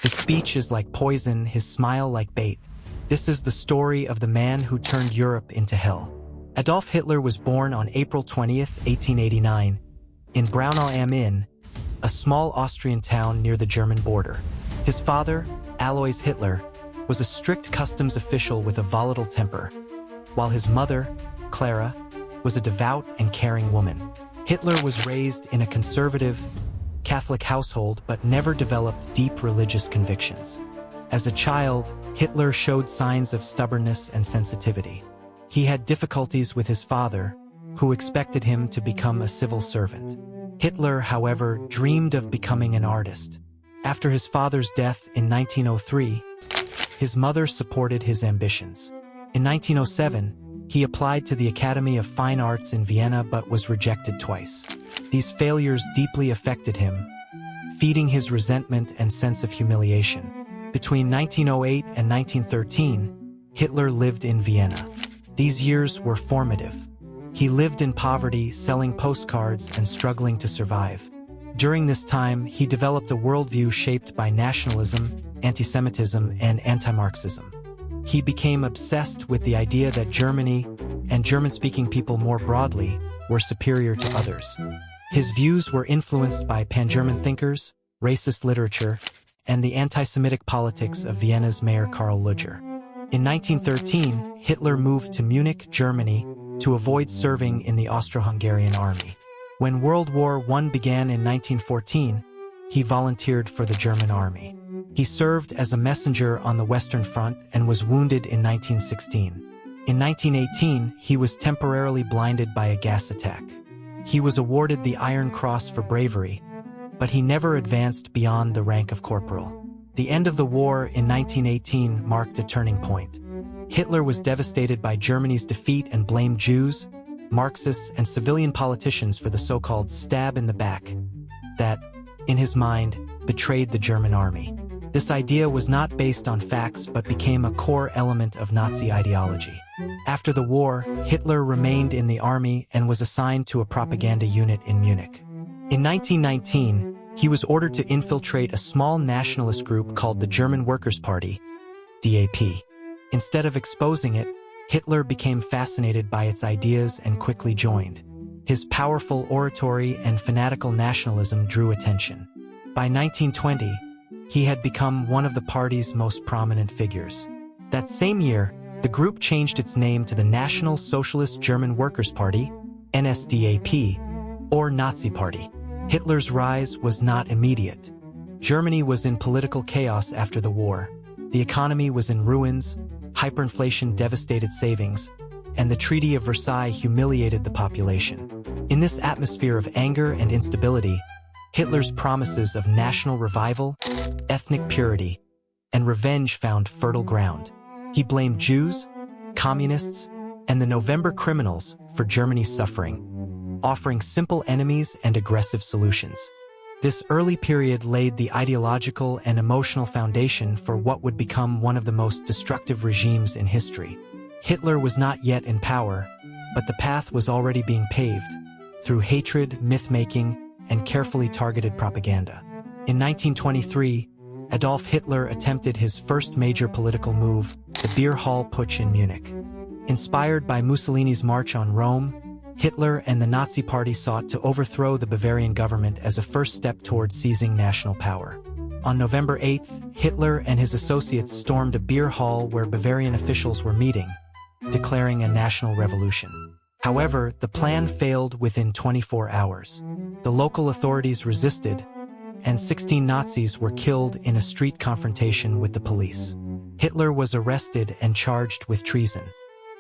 His speech is like poison, his smile like bait. This is the story of the man who turned Europe into hell. Adolf Hitler was born on April 20th, 1889, in Braunau am Inn, a small Austrian town near the German border. His father, Alois Hitler, was a strict customs official with a volatile temper, while his mother, Klara, was a devout and caring woman. Hitler was raised in a conservative, Catholic household but never developed deep religious convictions. As a child, Hitler showed signs of stubbornness and sensitivity. He had difficulties with his father, who expected him to become a civil servant. Hitler, however, dreamed of becoming an artist. After his father's death in 1903, his mother supported his ambitions. In 1907, he applied to the Academy of Fine Arts in Vienna but was rejected twice. These failures deeply affected him, feeding his resentment and sense of humiliation. Between 1908 and 1913, Hitler lived in Vienna. These years were formative. He lived in poverty, selling postcards and struggling to survive. During this time, he developed a worldview shaped by nationalism, anti-Semitism, and anti-Marxism. He became obsessed with the idea that Germany, and German-speaking people more broadly, were superior to others. His views were influenced by pan-German thinkers, racist literature, and the anti-Semitic politics of Vienna's mayor Karl Lueger. In 1913, Hitler moved to Munich, Germany, to avoid serving in the Austro-Hungarian army. When World War I began in 1914, he volunteered for the German army. He served as a messenger on the Western Front and was wounded in 1916. In 1918, he was temporarily blinded by a gas attack. He was awarded the Iron Cross for bravery, but he never advanced beyond the rank of corporal. The end of the war in 1918 marked a turning point. Hitler was devastated by Germany's defeat and blamed Jews, Marxists, and civilian politicians for the so-called stab in the back that, in his mind, betrayed the German army. This idea was not based on facts but became a core element of Nazi ideology. After the war, Hitler remained in the army and was assigned to a propaganda unit in Munich. In 1919, he was ordered to infiltrate a small nationalist group called the German Workers' Party, DAP. Instead of exposing it, Hitler became fascinated by its ideas and quickly joined. His powerful oratory and fanatical nationalism drew attention. By 1920, he had become one of the party's most prominent figures. That same year, the group changed its name to the National Socialist German Workers' Party, NSDAP, or Nazi Party. Hitler's rise was not immediate. Germany was in political chaos after the war. The economy was in ruins, hyperinflation devastated savings, and the Treaty of Versailles humiliated the population. In this atmosphere of anger and instability, Hitler's promises of national revival, ethnic purity, and revenge found fertile ground. He blamed Jews, communists, and the November criminals for Germany's suffering, offering simple enemies and aggressive solutions. This early period laid the ideological and emotional foundation for what would become one of the most destructive regimes in history. Hitler was not yet in power, but the path was already being paved through hatred, myth-making, and carefully targeted propaganda. In 1923, Adolf Hitler attempted his first major political move, the Beer Hall Putsch in Munich. Inspired by Mussolini's march on Rome, Hitler and the Nazi Party sought to overthrow the Bavarian government as a first step toward seizing national power. On November 8th, Hitler and his associates stormed a beer hall where Bavarian officials were meeting, declaring a national revolution. However, the plan failed within 24 hours. The local authorities resisted, and 16 Nazis were killed in a street confrontation with the police. Hitler was arrested and charged with treason.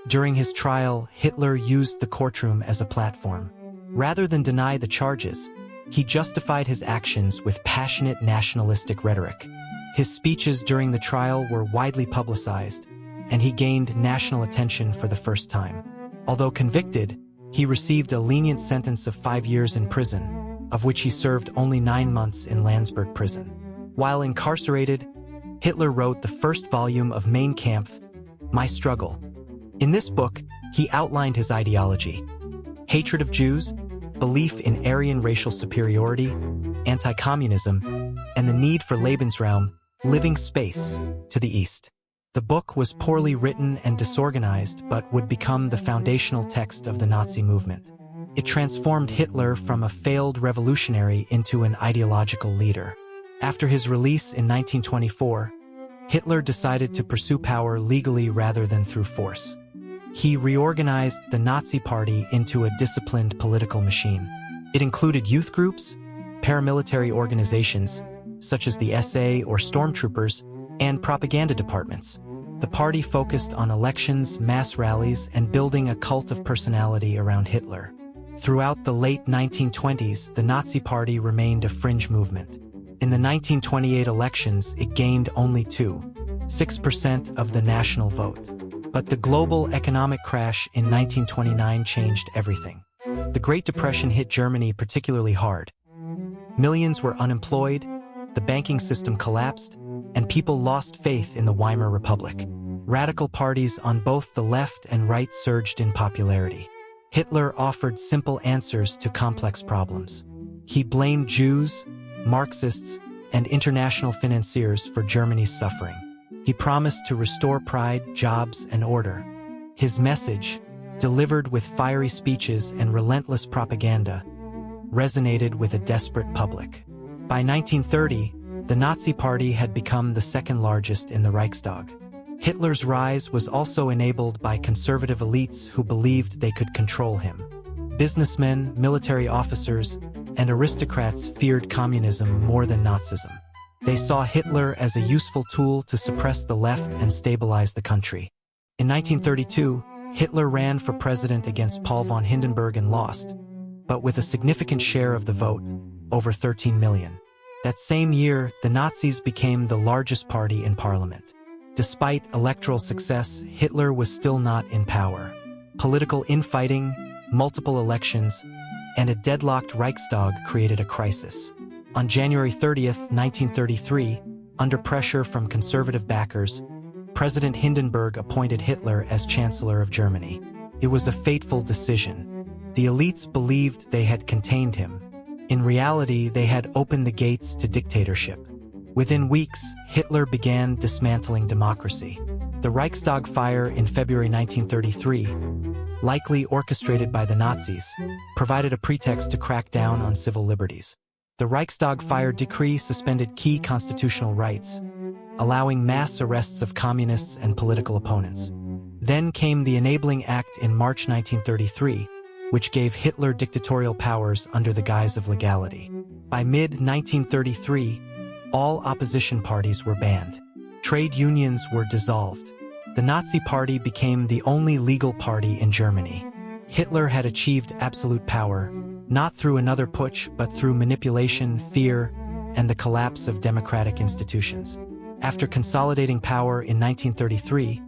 During his trial, Hitler used the courtroom as a platform. Rather than deny the charges, he justified his actions with passionate nationalistic rhetoric. His speeches during the trial were widely publicized, and he gained national attention for the first time. Although convicted, he received a lenient sentence of 5 years in prison, of which he served only 9 months in Landsberg prison. While incarcerated, Hitler wrote the first volume of Mein Kampf, My Struggle. In this book, he outlined his ideology: hatred of Jews, belief in Aryan racial superiority, anti-communism, and the need for Lebensraum, Living Space, to the east. The book was poorly written and disorganized but would become the foundational text of the Nazi movement. It transformed Hitler from a failed revolutionary into an ideological leader. After his release in 1924, Hitler decided to pursue power legally rather than through force. He reorganized the Nazi Party into a disciplined political machine. It included youth groups, paramilitary organizations, such as the SA or stormtroopers, and propaganda departments. The party focused on elections, mass rallies, and building a cult of personality around Hitler. Throughout the late 1920s, the Nazi Party remained a fringe movement. In the 1928 elections, it gained only 6% of the national vote. But the global economic crash in 1929 changed everything. The Great Depression hit Germany particularly hard. Millions were unemployed, the banking system collapsed, and people lost faith in the Weimar Republic. Radical parties on both the left and right surged in popularity. Hitler offered simple answers to complex problems. He blamed Jews, Marxists, and international financiers for Germany's suffering. He promised to restore pride, jobs, and order. His message, delivered with fiery speeches and relentless propaganda, resonated with a desperate public. By 1930, the Nazi Party had become the second largest in the Reichstag. Hitler's rise was also enabled by conservative elites who believed they could control him. Businessmen, military officers, and aristocrats feared communism more than Nazism. They saw Hitler as a useful tool to suppress the left and stabilize the country. In 1932, Hitler ran for president against Paul von Hindenburg and lost, but with a significant share of the vote, over 13 million. That same year, the Nazis became the largest party in parliament. Despite electoral success, Hitler was still not in power. Political infighting, multiple elections, and a deadlocked Reichstag created a crisis. On January 30th, 1933, under pressure from conservative backers, President Hindenburg appointed Hitler as Chancellor of Germany. It was a fateful decision. The elites believed they had contained him. In reality, they had opened the gates to dictatorship. Within weeks, Hitler began dismantling democracy. The Reichstag fire in February 1933, likely orchestrated by the Nazis, provided a pretext to crack down on civil liberties. The Reichstag fire decree suspended key constitutional rights, allowing mass arrests of communists and political opponents. Then came the Enabling Act in March 1933, which gave Hitler dictatorial powers under the guise of legality. By mid-1933, all opposition parties were banned. Trade unions were dissolved. The Nazi Party became the only legal party in Germany. Hitler had achieved absolute power, not through another putsch, but through manipulation, fear, and the collapse of democratic institutions. After consolidating power in 1933,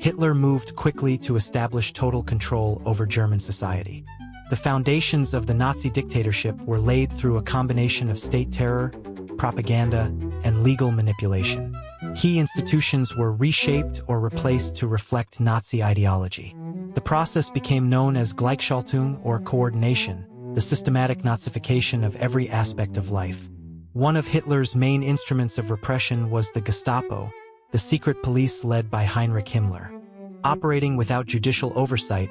Hitler moved quickly to establish total control over German society. The foundations of the Nazi dictatorship were laid through a combination of state terror, propaganda, and legal manipulation. Key institutions were reshaped or replaced to reflect Nazi ideology. The process became known as Gleichschaltung or coordination, the systematic Nazification of every aspect of life. One of Hitler's main instruments of repression was the Gestapo, the secret police led by Heinrich Himmler. Operating without judicial oversight,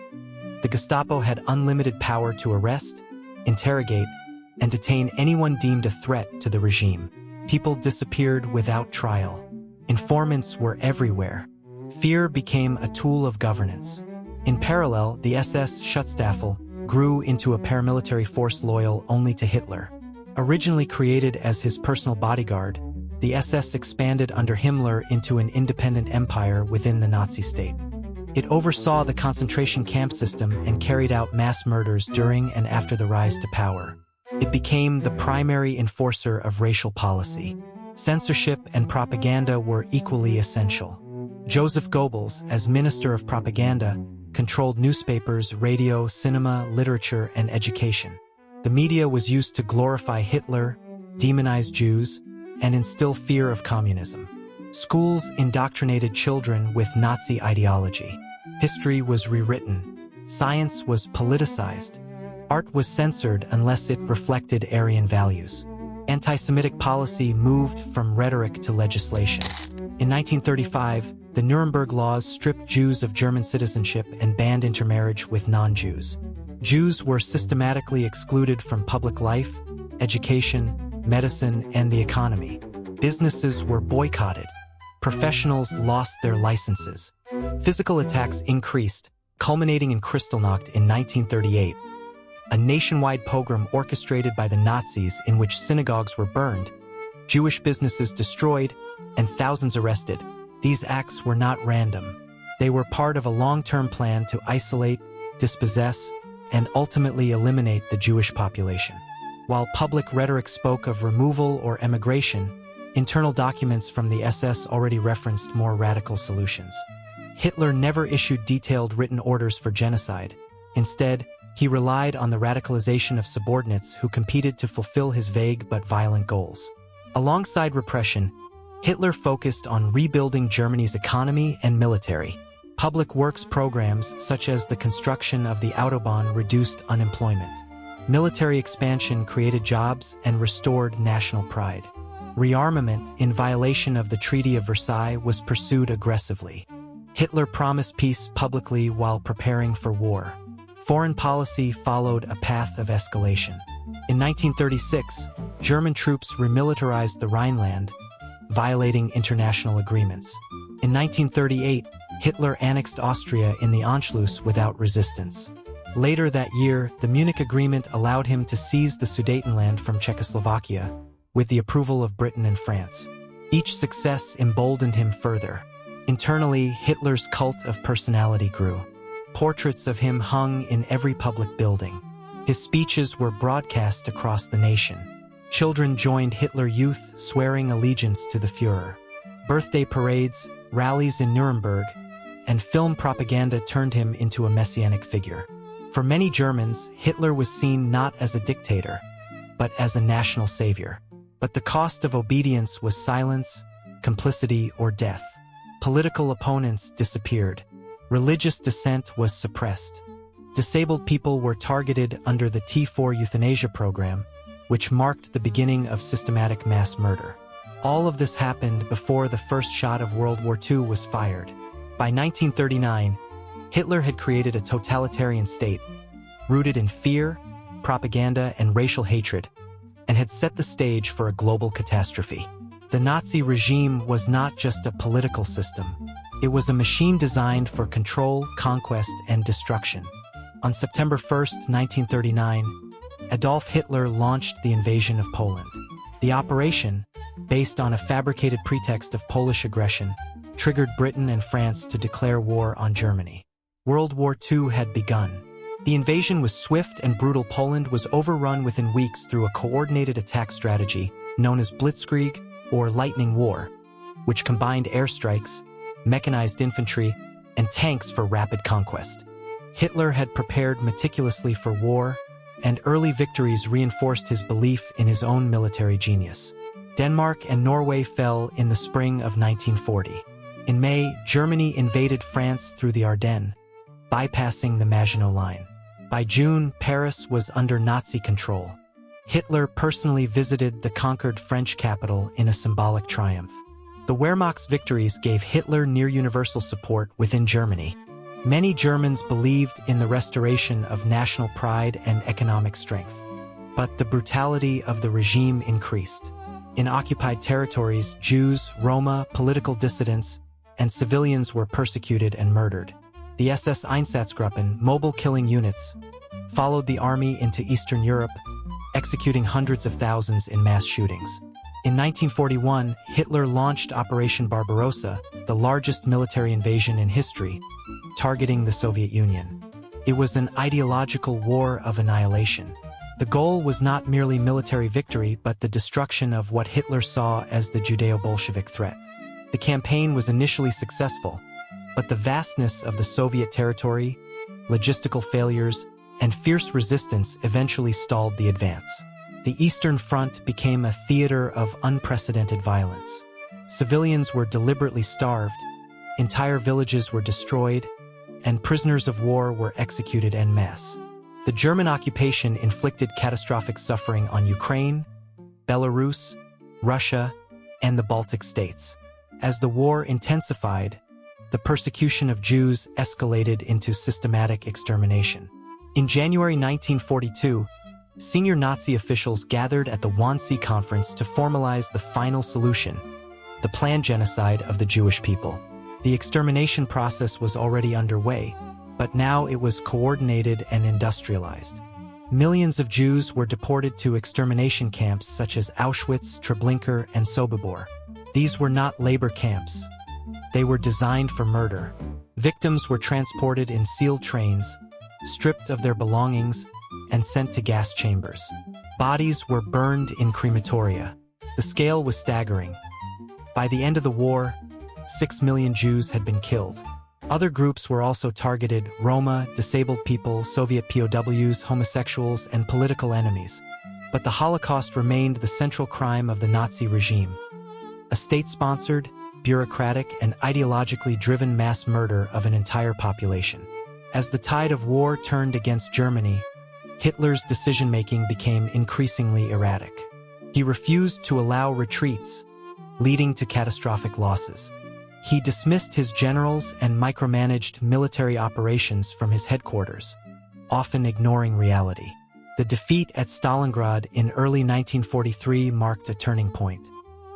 the Gestapo had unlimited power to arrest, interrogate, and detain anyone deemed a threat to the regime. People disappeared without trial. Informants were everywhere. Fear became a tool of governance. In parallel, the SS Schutzstaffel grew into a paramilitary force loyal only to Hitler. Originally created as his personal bodyguard, the SS expanded under Himmler into an independent empire within the Nazi state. It oversaw the concentration camp system and carried out mass murders during and after the rise to power. It became the primary enforcer of racial policy. Censorship and propaganda were equally essential. Joseph Goebbels, as Minister of Propaganda, controlled newspapers, radio, cinema, literature, and education. The media was used to glorify Hitler, demonize Jews, and instill fear of communism. Schools indoctrinated children with Nazi ideology. History was rewritten. Science was politicized. Art was censored unless it reflected Aryan values. Anti-Semitic policy moved from rhetoric to legislation. In 1935, the Nuremberg Laws stripped Jews of German citizenship and banned intermarriage with non-Jews. Jews were systematically excluded from public life, education, medicine, and the economy. Businesses were boycotted. Professionals lost their licenses. Physical attacks increased, culminating in Kristallnacht in 1938, a nationwide pogrom orchestrated by the Nazis in which synagogues were burned, Jewish businesses destroyed, and thousands arrested. These acts were not random. They were part of a long-term plan to isolate, dispossess, and ultimately eliminate the Jewish population. While public rhetoric spoke of removal or emigration, internal documents from the SS already referenced more radical solutions. Hitler never issued detailed written orders for genocide. Instead, he relied on the radicalization of subordinates who competed to fulfill his vague but violent goals. Alongside repression, Hitler focused on rebuilding Germany's economy and military. Public works programs such as the construction of the Autobahn reduced unemployment. Military expansion created jobs and restored national pride. Rearmament, in violation of the Treaty of Versailles, was pursued aggressively. Hitler promised peace publicly while preparing for war. Foreign policy followed a path of escalation. In 1936, German troops remilitarized the Rhineland, violating international agreements. In 1938, Hitler annexed Austria in the Anschluss without resistance. Later that year, the Munich Agreement allowed him to seize the Sudetenland from Czechoslovakia, with the approval of Britain and France. Each success emboldened him further. Internally, Hitler's cult of personality grew. Portraits of him hung in every public building. His speeches were broadcast across the nation. Children joined Hitler Youth, swearing allegiance to the Führer. Birthday parades, rallies in Nuremberg, and film propaganda turned him into a messianic figure. For many Germans, Hitler was seen not as a dictator, but as a national savior. But the cost of obedience was silence, complicity, or death. Political opponents disappeared. Religious dissent was suppressed. Disabled people were targeted under the T4 euthanasia program, which marked the beginning of systematic mass murder. All of this happened before the first shot of World War II was fired. By 1939, Hitler had created a totalitarian state, rooted in fear, propaganda, and racial hatred, and had set the stage for a global catastrophe. The Nazi regime was not just a political system. It was a machine designed for control, conquest, and destruction. On September 1, 1939, Adolf Hitler launched the invasion of Poland. The operation, based on a fabricated pretext of Polish aggression, triggered Britain and France to declare war on Germany. World War II had begun. The invasion was swift and brutal. Poland was overrun within weeks through a coordinated attack strategy known as Blitzkrieg or Lightning War, which combined airstrikes, mechanized infantry, and tanks for rapid conquest. Hitler had prepared meticulously for war, and early victories reinforced his belief in his own military genius. Denmark and Norway fell in the spring of 1940. In May, Germany invaded France through the Ardennes, bypassing the Maginot Line. By June, Paris was under Nazi control. Hitler personally visited the conquered French capital in a symbolic triumph. The Wehrmacht's victories gave Hitler near-universal support within Germany. Many Germans believed in the restoration of national pride and economic strength. But the brutality of the regime increased. In occupied territories, Jews, Roma, political dissidents, and civilians were persecuted and murdered. The SS Einsatzgruppen, mobile killing units, followed the army into Eastern Europe, executing hundreds of thousands in mass shootings. In 1941, Hitler launched Operation Barbarossa, the largest military invasion in history, targeting the Soviet Union. It was an ideological war of annihilation. The goal was not merely military victory, but the destruction of what Hitler saw as the Judeo-Bolshevik threat. The campaign was initially successful, but the vastness of the Soviet territory, logistical failures, and fierce resistance eventually stalled the advance. The Eastern Front became a theater of unprecedented violence. Civilians were deliberately starved, entire villages were destroyed, and prisoners of war were executed en masse. The German occupation inflicted catastrophic suffering on Ukraine, Belarus, Russia, and the Baltic states. As the war intensified, the persecution of Jews escalated into systematic extermination. In January 1942, senior Nazi officials gathered at the Wannsee Conference to formalize the final solution, the planned genocide of the Jewish people. The extermination process was already underway, but now it was coordinated and industrialized. Millions of Jews were deported to extermination camps such as Auschwitz, Treblinka, and Sobibor. These were not labor camps. They were designed for murder. Victims were transported in sealed trains, stripped of their belongings, and sent to gas chambers. Bodies were burned in crematoria. The scale was staggering. By the end of the war, 6 million Jews had been killed. Other groups were also targeted: Roma, disabled people, Soviet POWs, homosexuals, and political enemies. But the Holocaust remained the central crime of the Nazi regime. A state-sponsored, bureaucratic, and ideologically driven mass murder of an entire population. As the tide of war turned against Germany, Hitler's decision-making became increasingly erratic. He refused to allow retreats, leading to catastrophic losses. He dismissed his generals and micromanaged military operations from his headquarters, often ignoring reality. The defeat at Stalingrad in early 1943 marked a turning point.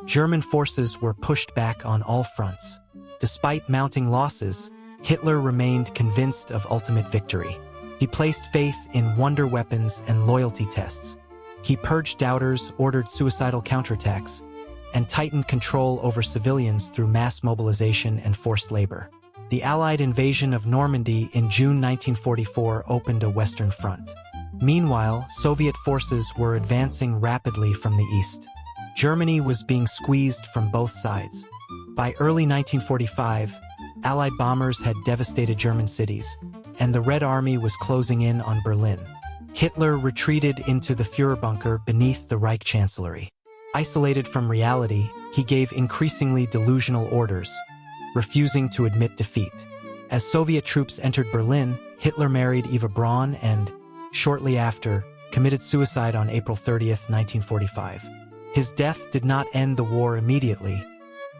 German forces were pushed back on all fronts. Despite mounting losses, Hitler remained convinced of ultimate victory. He placed faith in wonder weapons and loyalty tests. He purged doubters, ordered suicidal counterattacks, and tightened control over civilians through mass mobilization and forced labor. The Allied invasion of Normandy in June 1944 opened a Western front. Meanwhile, Soviet forces were advancing rapidly from the east. Germany was being squeezed from both sides. By early 1945, Allied bombers had devastated German cities, and the Red Army was closing in on Berlin. Hitler retreated into the Führerbunker beneath the Reich Chancellery. Isolated from reality, he gave increasingly delusional orders, refusing to admit defeat. As Soviet troops entered Berlin, Hitler married Eva Braun and, shortly after, committed suicide on April 30, 1945. His death did not end the war immediately,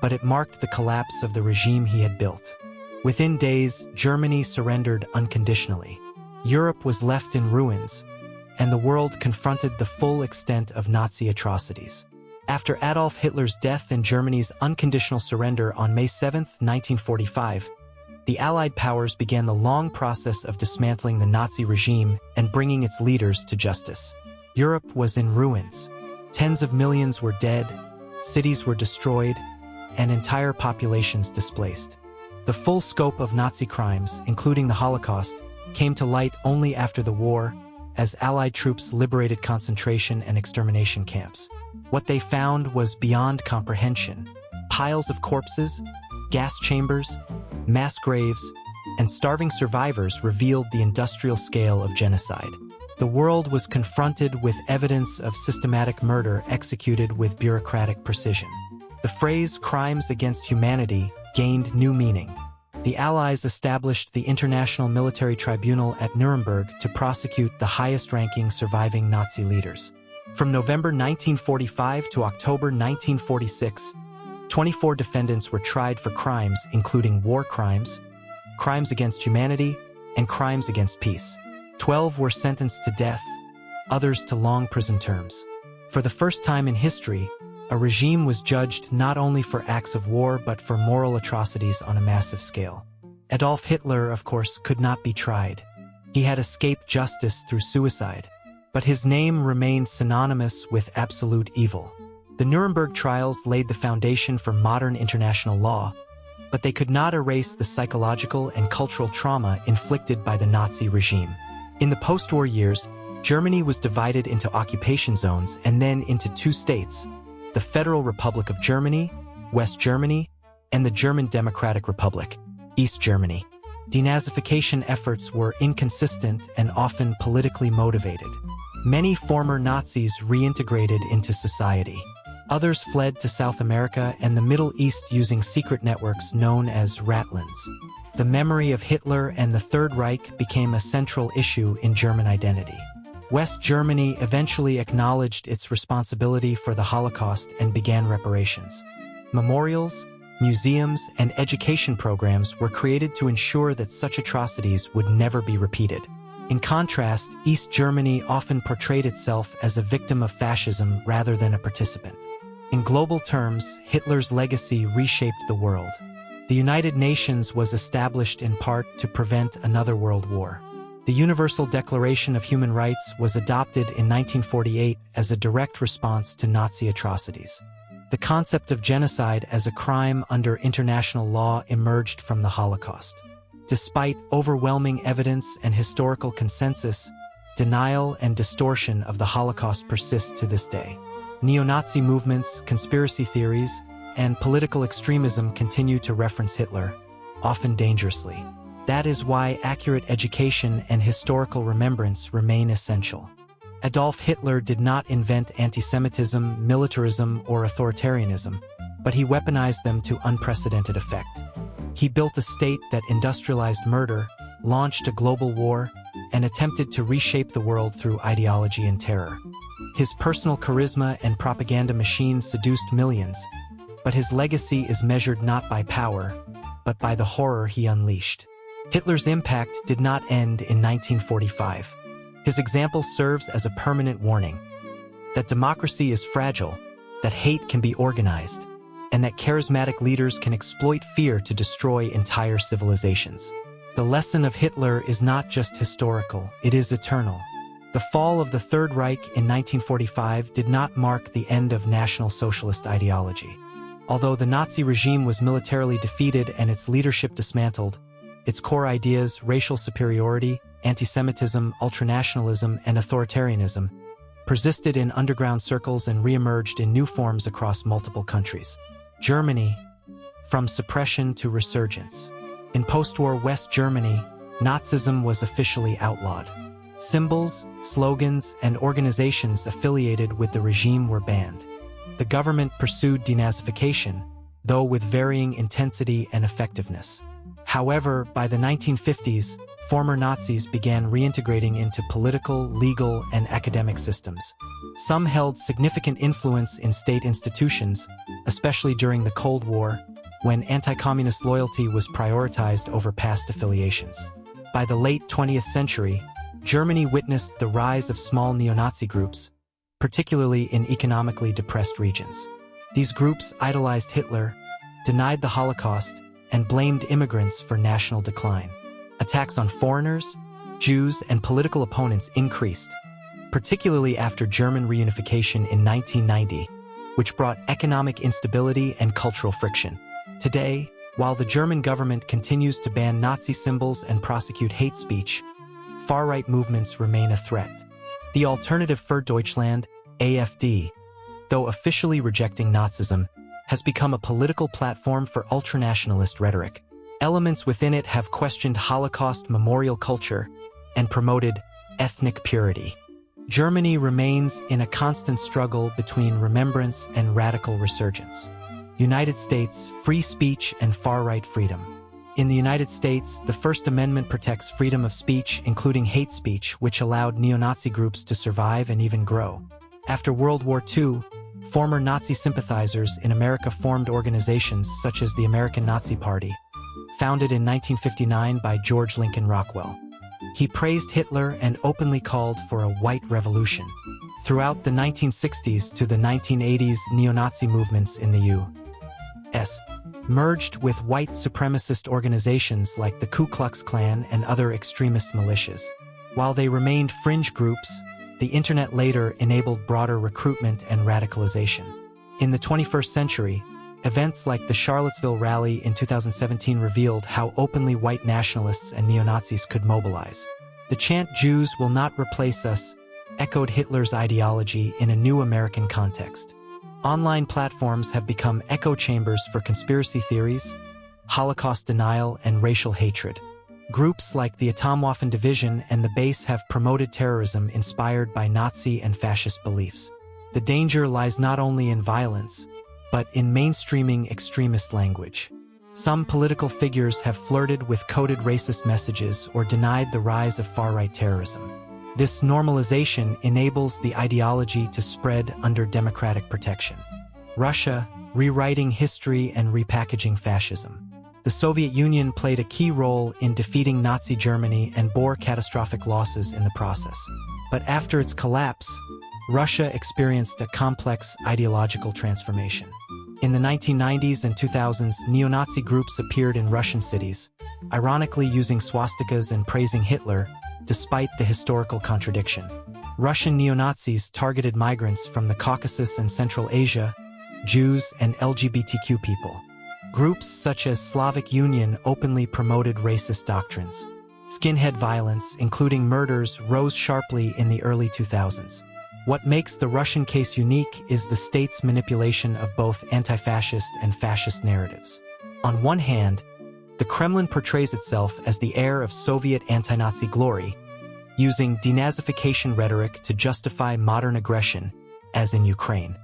but it marked the collapse of the regime he had built. Within days, Germany surrendered unconditionally. Europe was left in ruins, and the world confronted the full extent of Nazi atrocities. After Adolf Hitler's death and Germany's unconditional surrender on May 7, 1945, the Allied powers began the long process of dismantling the Nazi regime and bringing its leaders to justice. Europe was in ruins. Tens of millions were dead, cities were destroyed, and entire populations displaced. The full scope of Nazi crimes, including the Holocaust, came to light only after the war, as Allied troops liberated concentration and extermination camps. What they found was beyond comprehension. Piles of corpses, gas chambers, mass graves, and starving survivors revealed the industrial scale of genocide. The world was confronted with evidence of systematic murder executed with bureaucratic precision. The phrase "crimes against humanity" gained new meaning. The Allies established the International Military Tribunal at Nuremberg to prosecute the highest-ranking surviving Nazi leaders. From November 1945 to October 1946, 24 defendants were tried for crimes including war crimes, crimes against humanity, and crimes against peace. 12 were sentenced to death, others to long prison terms. For the first time in history, a regime was judged not only for acts of war but for moral atrocities on a massive scale. Adolf Hitler, of course, could not be tried. He had escaped justice through suicide, but his name remained synonymous with absolute evil. The Nuremberg trials laid the foundation for modern international law, but they could not erase the psychological and cultural trauma inflicted by the Nazi regime. In the post-war years, Germany was divided into occupation zones and then into two states: the Federal Republic of Germany, West Germany, and the German Democratic Republic, East Germany. Denazification efforts were inconsistent and often politically motivated. Many former Nazis reintegrated into society. Others fled to South America and the Middle East using secret networks known as Ratlins. The memory of Hitler and the Third Reich became a central issue in German identity. West Germany eventually acknowledged its responsibility for the Holocaust and began reparations. Memorials, museums, and education programs were created to ensure that such atrocities would never be repeated. In contrast, East Germany often portrayed itself as a victim of fascism rather than a participant. In global terms, Hitler's legacy reshaped the world. The United Nations was established in part to prevent another world war. The Universal Declaration of Human Rights was adopted in 1948 as a direct response to Nazi atrocities. The concept of genocide as a crime under international law emerged from the Holocaust. Despite overwhelming evidence and historical consensus, denial and distortion of the Holocaust persist to this day. Neo-Nazi movements, conspiracy theories, and political extremism continue to reference Hitler, often dangerously. That is why accurate education and historical remembrance remain essential. Adolf Hitler did not invent anti-Semitism, militarism, or authoritarianism, but he weaponized them to unprecedented effect. He built a state that industrialized murder, launched a global war, and attempted to reshape the world through ideology and terror. His personal charisma and propaganda machine seduced millions, but his legacy is measured not by power, but by the horror he unleashed. Hitler's impact did not end in 1945. His example serves as a permanent warning that democracy is fragile, that hate can be organized, and that charismatic leaders can exploit fear to destroy entire civilizations. The lesson of Hitler is not just historical, it is eternal. The fall of the Third Reich in 1945 did not mark the end of National Socialist ideology. Although the Nazi regime was militarily defeated and its leadership dismantled, its core ideas, racial superiority, anti-Semitism, ultranationalism, and authoritarianism, persisted in underground circles and re-emerged in new forms across multiple countries. Germany, from suppression to resurgence. In post-war West Germany, Nazism was officially outlawed. Symbols, slogans, and organizations affiliated with the regime were banned. The government pursued denazification, though with varying intensity and effectiveness. However, by the 1950s, former Nazis began reintegrating into political, legal, and academic systems. Some held significant influence in state institutions, especially during the Cold War, when anti-communist loyalty was prioritized over past affiliations. By the late 20th century, Germany witnessed the rise of small neo-Nazi groups, particularly in economically depressed regions. These groups idolized Hitler, denied the Holocaust, and blamed immigrants for national decline. Attacks on foreigners, Jews, and political opponents increased, particularly after German reunification in 1990, which brought economic instability and cultural friction. Today, while the German government continues to ban Nazi symbols and prosecute hate speech, far-right movements remain a threat. The Alternative für Deutschland, AfD, though officially rejecting Nazism, has become a political platform for ultranationalist rhetoric. Elements within it have questioned Holocaust memorial culture and promoted ethnic purity. Germany remains in a constant struggle between remembrance and radical resurgence. United States, free speech and far-right freedom. In the United States, the First Amendment protects freedom of speech, including hate speech, which allowed neo-Nazi groups to survive and even grow. After World War II, former Nazi sympathizers in America formed organizations such as the American Nazi Party, founded in 1959 by George Lincoln Rockwell. He praised Hitler and openly called for a white revolution. Throughout the 1960s to the 1980s, neo-Nazi movements in the U.S. merged with white supremacist organizations like the Ku Klux Klan and other extremist militias. While they remained fringe groups, the internet later enabled broader recruitment and radicalization. In the 21st century, events like the Charlottesville rally in 2017 revealed how openly white nationalists and neo-Nazis could mobilize. The chant "Jews will not replace us" echoed Hitler's ideology in a new American context. Online platforms have become echo chambers for conspiracy theories, Holocaust denial, and racial hatred. Groups like the Atomwaffen Division and the Base have promoted terrorism inspired by Nazi and fascist beliefs. The danger lies not only in violence, but in mainstreaming extremist language. Some political figures have flirted with coded racist messages or denied the rise of far-right terrorism. This normalization enables the ideology to spread under democratic protection. Russia, rewriting history and repackaging fascism. The Soviet Union played a key role in defeating Nazi Germany and bore catastrophic losses in the process. But after its collapse, Russia experienced a complex ideological transformation. In the 1990s and 2000s, neo-Nazi groups appeared in Russian cities, ironically using swastikas and praising Hitler, despite the historical contradiction. Russian neo-Nazis targeted migrants from the Caucasus and Central Asia, Jews, and LGBTQ people. Groups such as Slavic Union openly promoted racist doctrines. Skinhead violence, including murders, rose sharply in the early 2000s. What makes the Russian case unique is the state's manipulation of both anti-fascist and fascist narratives. On one hand, the Kremlin portrays itself as the heir of Soviet anti-Nazi glory, using denazification rhetoric to justify modern aggression, as in Ukraine.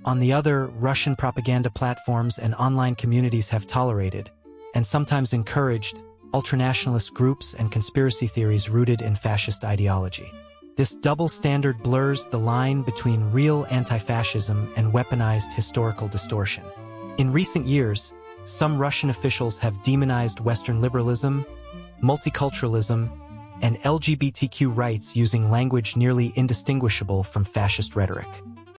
On the other, Russian propaganda platforms and online communities have tolerated, and sometimes encouraged, ultranationalist groups and conspiracy theories rooted in fascist ideology. This double standard blurs the line between real anti-fascism and weaponized historical distortion. In recent years, some Russian officials have demonized Western liberalism, multiculturalism, and LGBTQ rights using language nearly indistinguishable from fascist rhetoric.